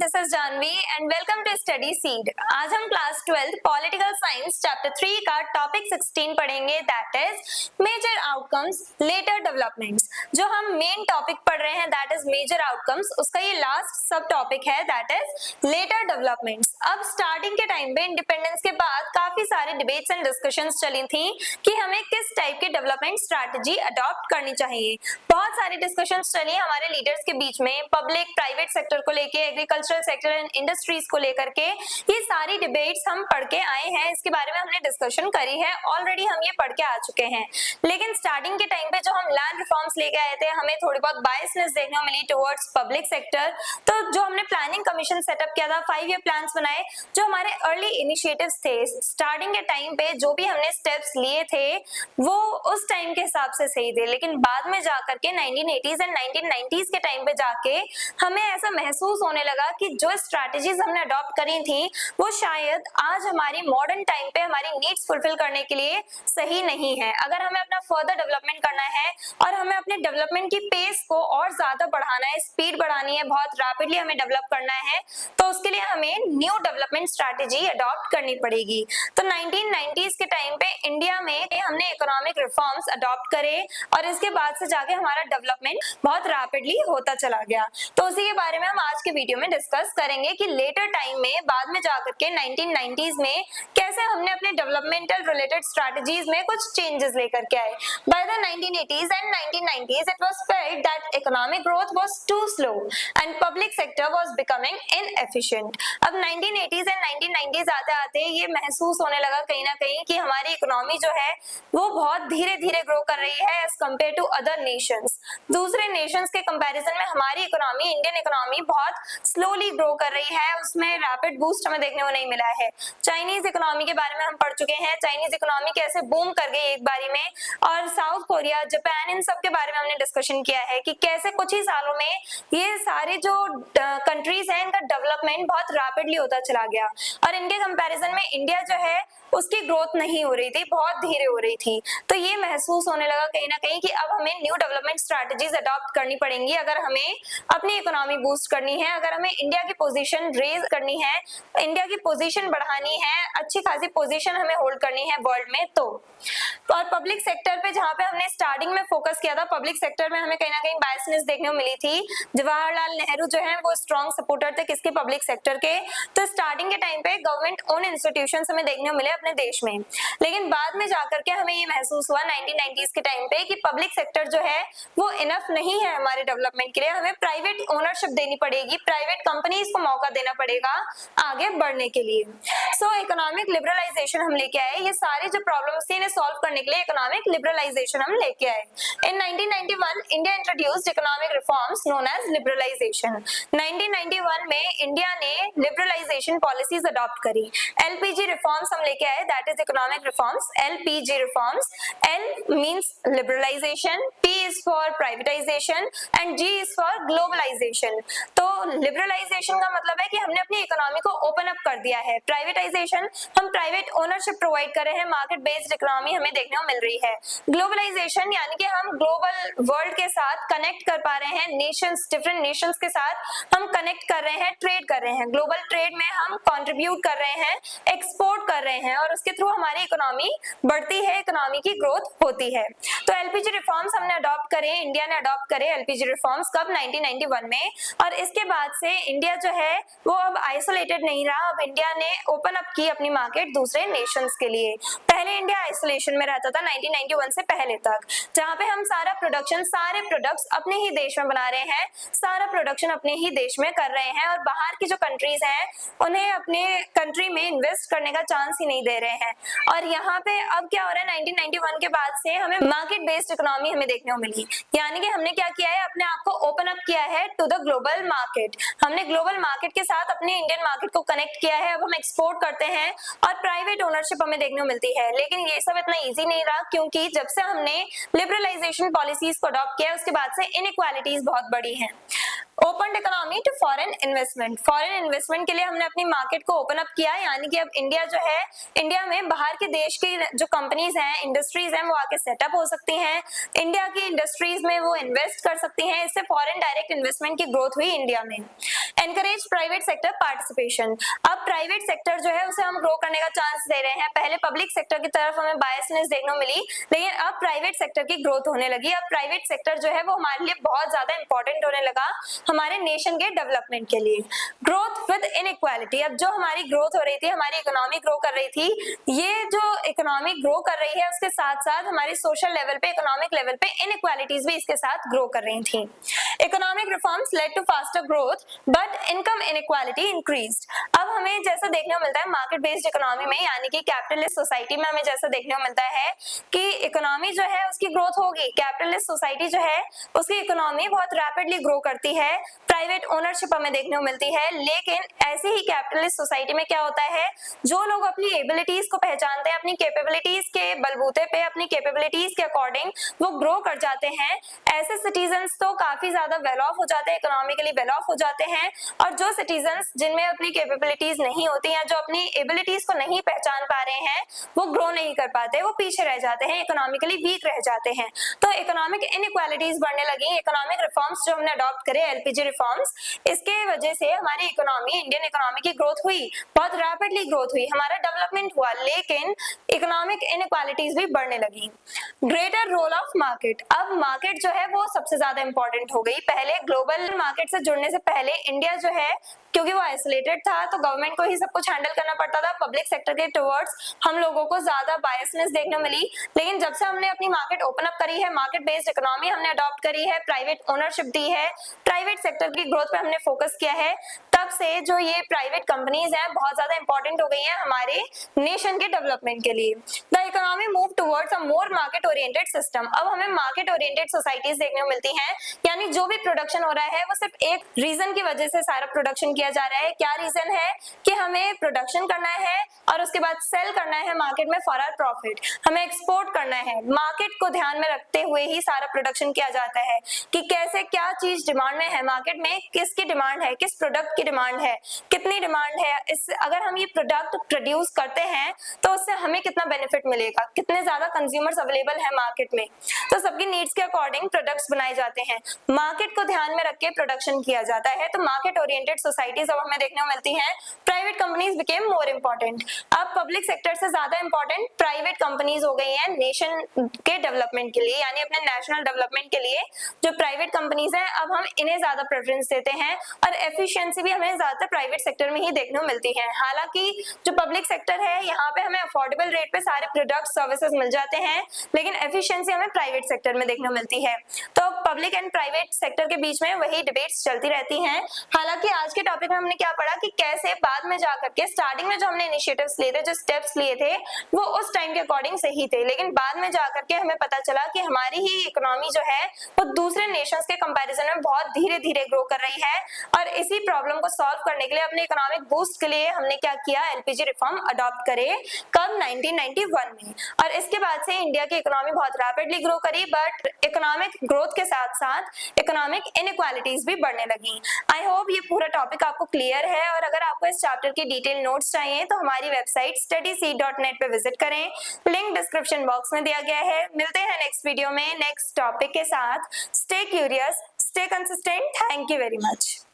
This is Janvi and welcome to study seed. आज हम class 12 political science chapter 3 का topic 16 पढ़ेंगे, that is major outcomes later developments. जो हम मेन टॉपिक पढ़ रहे हैं दैट इज मेजर आउटकम्स, उसका ये लास्ट सब टॉपिक है दैट इज लेटर डेवलपमेंट्स। अब स्टार्टिंग के टाइम पे इंडिपेंडेंस के बाद काफी सारे डिबेट्स एंड डिस्कशंस चली थी कि हमें किस टाइप की डेवलपमेंट स्ट्रैटेजी अडॉप्ट करनी चाहिए। बहुत सारी डिस्कशंस चली हमारे लीडर्स के बीच में, पब्लिक प्राइवेट सेक्टर को लेके, एग्रीकल्चरल सेक्टर एंड इंडस्ट्रीज को लेकर के। ये सारी डिबेट्स हम पढ़ के आए हैं, इसके बारे में हमने डिस्कशन करी है, ऑलरेडी हम ये पढ़ के आ चुके हैं। लेकिन स्टार्टिंग के टाइम पे जो हम लैंड रिफॉर्म्स लेके आए थे, हमें थोड़ी बहुत बायसनेस देखने को मिली टुवर्ड्स पब्लिक सेक्टर। तो जो हमने प्लानिंग कमीशन सेटअप किया था, 5 ईयर प्लान्स बनाए, जो हमारे अर्ली इनिशिएटिव्स थे स्टार्टिंग के टाइम पे, जो भी हमने स्टेप्स लिए थे वो उस टाइम के हिसाब से सही थे। लेकिन बाद में जाकर के 1980s एंड 1990s के टाइम पे जाके हमें ऐसा महसूस होने लगा कि जो स्ट्रैटेजीज हमने अडॉप्ट करी थी वो शायद आज हमारी मॉडर्न टाइम पे हमारी नीड्स फुलफिल करने के लिए सही नहीं है। अगर हमें अपना फर्दर डेवलपमेंट करना है और हमें अपने डेवलपमेंट की पेस को और ज्यादा बढ़ाना है, स्पीड बढ़ानी है, बहुत रैपिडली हमें डेवलप करना है, तो उसके लिए हमें न्यू डेवलपमेंट स्ट्रैटेजी अडॉप्ट करनी पड़ेगी। तो 1990s के टाइम पे इंडिया में हमने इकोनॉमिक रिफॉर्म्स अडॉप्ट करे और इसके बाद से जाके हमारा डेवलपमेंट बहुत रैपिडली होता चला गया। तो उसी के बारे में हम आज के वीडियो में डिस्कस करेंगे कि लेटर टाइम में, बाद में जाकर के 1990s में कैसे हमने अपने डेवलपमेंटल रिलेटेड स्ट्रैटेजीज में कुछ चेंजेस लेकर के आए। By the 1980s and 1990s it was felt that economic growth was too slow and public sector was becoming inefficient। अब 1980s एंड 1990s आते आते ये महसूस होने लगा कहीं ना कहीं कि हमारी इकोनॉमी जो है वो बहुत धीरे धीरे ग्रो कर रही है as compare to other nations. दूसरे नेशंस के कंपैरिजन में हमारी इकोनॉमी, इंडियन इकोनॉमी बहुत स्लोली ग्रो कर रही है, उसमें रैपिड बूस्ट हमें देखने को नहीं मिला है। चाइनीज इकोनॉमी के बारे में हम पढ़ चुके हैं, चाइनीज इकोनॉमी कैसे बूम कर गई एक बारी में, और साउथ कोरिया, जापान, इन सब के बारे में हमने डिस्कशन किया है कि कैसे कुछ ही सालों में ये सारे जो कंट्रीज हैं इनका डेवलपमेंट बहुत रैपिडली होता चला गया और इनके कंपैरिजन में इंडिया जो है उसकी ग्रोथ नहीं हो रही थी, बहुत धीरे हो रही थी। तो ये महसूस होने लगा कहीं ना कहीं कि अब हमें न्यू डेवलपमेंट स्ट्रैटेजीज अडॉप्ट करनी पड़ेंगी अगर हमें अपनी इकोनॉमी बूस्ट करनी है, अगर हमें इंडिया की पोजीशन रेज करनी है, इंडिया की पोजीशन बढ़ानी है, अच्छी खासी पोजीशन हमें होल्ड करनी है वर्ल्ड में। तो और पब्लिक सेक्टर पे जहाँ पे हमने स्टार्टिंग में फोकस किया था, पब्लिक सेक्टर में हमें कहीं ना कहीं बायसनेस देखने को मिली थी। जवाहरलाल नेहरू जो है वो स्ट्रॉन्ग सपोर्टर थे किसके, पब्लिक सेक्टर के। तो स्टार्टिंग के टाइम पे गवर्नमेंट ओन इंस्टीट्यूशंस हमें देखने को मिले अपने देश में, लेकिन बाद में जाकर के हमें ये महसूस हुआ 1990s के टाइम पे कि पब्लिक सेक्टर जो है वो इनफ नहीं है हमारे डेवलपमेंट के लिए, हमें प्राइवेट ओनरशिप देनी पड़ेगी, प्राइवेट कंपनीज को मौका देना पड़ेगा आगे बढ़ने के लिए। सो इकोनॉमिक लिबरलाइजेशन हम लेके आए, ये सारी जो प्रॉब्लम्स थी इन्हें सॉल्व करने के लिए इकोनॉमिक लिबरलाइजेशन हम लेके आए। In 1991 India introduced economic reforms known as liberalisation. 1991 में इंडिया ने लिबरलाइजेशन पॉलिसीज अडॉप्ट करी। एलपीजी रिफॉर्म्स हम लेके आए, that is economic reforms, LPG reforms. L means liberalisation, P is for privatisation and G is for globalisation. तो liberalisation का मतलब है कि हमने अपनी इकोनॉमी को ओपन अप कर दिया है। प्राइवेटाइजेशन, हम प्राइवेट ओनरशिप प्रोवाइड कर रहे हैं, मार्केट बेस्ड इकोनॉमी हमें देखने को मिल रही है। ग्लोबलाइजेशन यानी कि हम ग्लोबल वर्ल्ड के साथ कनेक्ट कर पा रहे हैं, नेशंस, डिफरेंट नेशंस के साथ हम कनेक्ट कर रहे हैं, ट्रेड कर रहे हैं, ग्लोबल ट्रेड में हम कंट्रीब्यूट कर रहे हैं, एक्सपोर्ट कर रहे हैं और उसके थ्रू हमारी इकोनॉमी बढ़ती है, इकोनॉमी की ग्रोथ होती है। तो एलपीजी रिफॉर्म्स हमने अडॉप्ट करे, इंडिया ने अडॉप्ट करे एलपीजी रिफॉर्म्स कब, 1991 में। और इसके बाद से इंडिया जो है वो अब आइसोलेटेड नहीं रहा, अब इंडिया ने ओपन अप की अपनी मार्केट दूसरे नेशंस के लिए। पहले इंडिया आइसोलेशन में रहता था 1991 से पहले तक, जहां पे हम सारा प्रोडक्शन, सारे प्रोडक्ट्स अपने ही देश में बना रहे हैं, सारा प्रोडक्शन अपने ही देश में कर रहे हैं और बाहर की जो कंट्रीज हैं उन्हें अपने कंट्री में इन्वेस्ट करने का चांस ही नहीं दे रहे हैं। और यहाँ पे अब क्या हो रहा है, 1991 के बाद से हमें मार्केट बेस्ड इकोनॉमी हमें देखने को मिली, यानी कि हमने क्या किया है, अपने आप को ओपन अप किया है टू द ग्लोबल मार्केट। हमने ग्लोबल मार्केट के साथ अपने इंडियन मार्केट को कनेक्ट किया है, अब हम एक्सपोर्ट करते हैं और प्राइवेट ओनरशिप हमें देखने को मिलती है। लेकिन ये सब इतना इजी नहीं रहा, क्योंकि जब से हमने लिबरलाइजेशन पॉलिसीज को अडॉप्ट किया उसके बाद से इनइक्वालिटीज बहुत बड़ी हैं। Open economy to foreign investment, foreign investment के लिए हमने अपनी मार्केट को ओपन अप किया, यानी कि अब इंडिया जो है, इंडिया में बाहर के देश की जो कंपनीज हैं, इंडस्ट्रीज हैं, वो आके सेटअप हो सकती हैं, इंडिया की इंडस्ट्रीज में वो इन्वेस्ट कर सकती हैं, इससे फॉरेन डायरेक्ट इन्वेस्टमेंट की ग्रोथ हुई इंडिया में। एनकरेज प्राइवेट सेक्टर पार्टिसिपेशन, अब प्राइवेट सेक्टर जो है उसे हम ग्रो करने का चांस दे रहे हैं। पहले पब्लिक सेक्टर की तरफ हमें बायसनेस देखने को मिली, लेकिन अब प्राइवेट सेक्टर की ग्रोथ होने लगी। अब प्राइवेट सेक्टर जो है वो हमारे लिए बहुत ज्यादा इंपॉर्टेंट होने लगा हमारे नेशन के डेवलपमेंट के लिए। ग्रोथ विद इनइक्वालिटी, अब जो हमारी ग्रोथ हो रही थी, हमारी इकोनॉमी ग्रो कर रही थी, ये जो इकोनॉमी ग्रो कर रही है उसके साथ साथ हमारी सोशल लेवल पे, इकोनॉमिक लेवल पे इनइक्वालिटीज भी इसके साथ ग्रो कर रही थी। Economic reforms led to faster growth but income inequality increased, अब हमें जैसा देखने को मिलता है मार्केट बेस्ड इकोनॉमी में, यानी कि कैपिटलिस्ट सोसाइटी में हमें जैसा देखने को मिलता है कि इकोनॉमी जो है उसकी ग्रोथ होगी, कैपिटलिस्ट सोसाइटी जो है उसकी इकोनॉमी बहुत रैपिडली ग्रो करती है, प्राइवेट ओनरशिप हमें देखने को मिलती है। लेकिन ऐसे ही कैपिटलिस्ट सोसाइटी में क्या होता है, जो लोग अपनी एबिलिटीज को पहचानते हैं, अपनी कैपेबिलिटीज के बलबूते पे, अपनी कैपेबिलिटीज के अकॉर्डिंग वो ग्रो कर जाते हैं, ऐसे सिटीजन्स तो काफी ज्यादा वेल ऑफ हो जाते हैं, इकोनॉमिकली वेल ऑफ हो जाते हैं। और जो सिटीजन्स जिनमें अपनी कैपेबिलिटीज नहीं होती हैं, जो अपनी एबिलिटीज को नहीं पहचान पा रहे हैं, वो ग्रो नहीं कर पाते, वो पीछे रह जाते हैं, इकोनॉमिकली वीक रह जाते हैं। तो इकोनॉमिक इनइक्वालिटीज बढ़ने लगी। इकोनॉमिक रिफॉर्म्स जो हमने अडॉप्ट करे, एलपीजी रिफॉर्म्स, इसके वजह से हमारी इकोनॉमी, इंडियन इकोनॉमी की ग्रोथ हुई, बहुत रैपिडली ग्रोथ हुई, हमारा डेवलपमेंट हुआ, लेकिन इकोनॉमिक इनइक्वालिटीज भी बढ़ने लगी। ग्रेटर रोल ऑफ मार्केट, अब मार्केट जो है वो सबसे ज्यादा इंपॉर्टेंट हो गई। पहले ग्लोबल मार्केट से जुड़ने से पहले इंडिया जो है, क्योंकि वो आइसोलेटेड था, तो गवर्नमेंट को ही सब कुछ हैंडल करना पड़ता था, पब्लिक सेक्टर के टुवर्ड्स हम लोगों को ज्यादा बायसनेस देखने मिली। लेकिन जब से हमने अपनी मार्केट ओपन अप करी है, मार्केट बेस्ड इकोनॉमी हमने अडॉप्ट करी है, प्राइवेट ओनरशिप दी है, प्राइवेट सेक्टर की ग्रोथ पे हमने फोकस किया है, तब से जो ये प्राइवेट कंपनीज हैं बहुत ज्यादा इंपॉर्टेंट हो गई हैं हमारे नेशन के डेवलपमेंट के लिए। The economy move towards a more market oriented system, अब हमें मार्केट ओरिएंटेड सोसाइटीज देखने को मिलती हैं, यानी जो भी प्रोडक्शन हो रहा है वो सिर्फ एक रीजन की वजह से सारा प्रोडक्शन किया जा रहा है। क्या रीजन है कि हमें प्रोडक्शन करना है और उसके बाद सेल करना है मार्केट में फॉर आवर प्रॉफिट, हमें एक्सपोर्ट करना है। मार्केट को ध्यान में रखते हुए ही सारा प्रोडक्शन किया जाता है कि कैसे क्या चीज डिमांड में है, मार्केट में किसकी डिमांड है, किस प्रोडक्ट की डिमांड है, कितनी डिमांड है, इस अगर हम ये प्रोडक्ट प्रोड्यूस करते हैं तो उससे हमें कितना बेनिफिट मिलेगा, कितने ज्यादा कंज्यूमर्स अवेलेबल है मार्केट में, तो सबकी नीड्स के अकॉर्डिंग प्रोडक्ट्स बनाए जाते हैं, मार्केट को ध्यान में रख के प्रोडक्शन किया जाता है। तो मार्केट ओरिएंटेड सोसाइटीज अब हमें देखने को मिलती हैं। Private companies became more important, अब पब्लिक सेक्टर से ज्यादा इंपॉर्टेंट प्राइवेट कंपनीज हो गई हैं नेशन के डेवलपमेंट के लिए, यानी अपने नेशनल डेवलपमेंट के लिए जो प्राइवेट कंपनीज हैं अब हम इन्हें ज्यादा प्रेफरेंस देते हैं, और एफिशिएंसी भी हमें ज्यादातर प्राइवेट सेक्टर में ही देखने को मिलती है। हालांकि जो पब्लिक सेक्टर है यहाँ पे हमें अफोर्डेबल रेट पे सारे प्रोडक्ट सर्विसेज मिल जाते हैं, लेकिन एफिशिएंसी हमें प्राइवेट सेक्टर में देखने को मिलती है। तो पब्लिक एंड प्राइवेट सेक्टर के बीच में वही डिबेट्स चलती रहती हैं। हालांकि आज के टॉपिक में हमने क्या पढ़ा कि कैसे बाद में जाकर के स्टार्टिंग में जो हमने इनिशिएटिव्स लिए थे, जो स्टेप्स लिए थे, वो उस टाइम के अकॉर्डिंग सही थे, लेकिन बाद में जाकर के हमें पता चला कि हमारी ही इकोनॉमी जो है वो दूसरे नेशंस के कंपैरिजन में बहुत धीरे धीरे ग्रो कर रही है। और इसी प्रॉब्लम को सॉल्व करने के लिए, अपने इकोनॉमिक बूस्ट के लिए हमने क्या किया, एलपीजी रिफॉर्म अडॉप्ट करे, कब 1991 में। और इसके बाद से इंडिया की इकोनॉमी बहुत रैपिडली ग्रो करी, बट इकोनॉमिक ग्रोथ के साथ साथ इकोनॉमिक इनइक्वालिटीज भी बढ़ने लगी। आई होप ये पूरा टॉपिक आपको क्लियर है, और अगर आपको इस चैप्टर की डिटेल नोट्स चाहिए तो हमारी वेबसाइट studyseed.net पे विजिट करें, लिंक डिस्क्रिप्शन बॉक्स में दिया गया है। मिलते हैं नेक्स्ट वीडियो में नेक्स्ट टॉपिक के साथ। Stay curious, stay consistent. Thank you very much.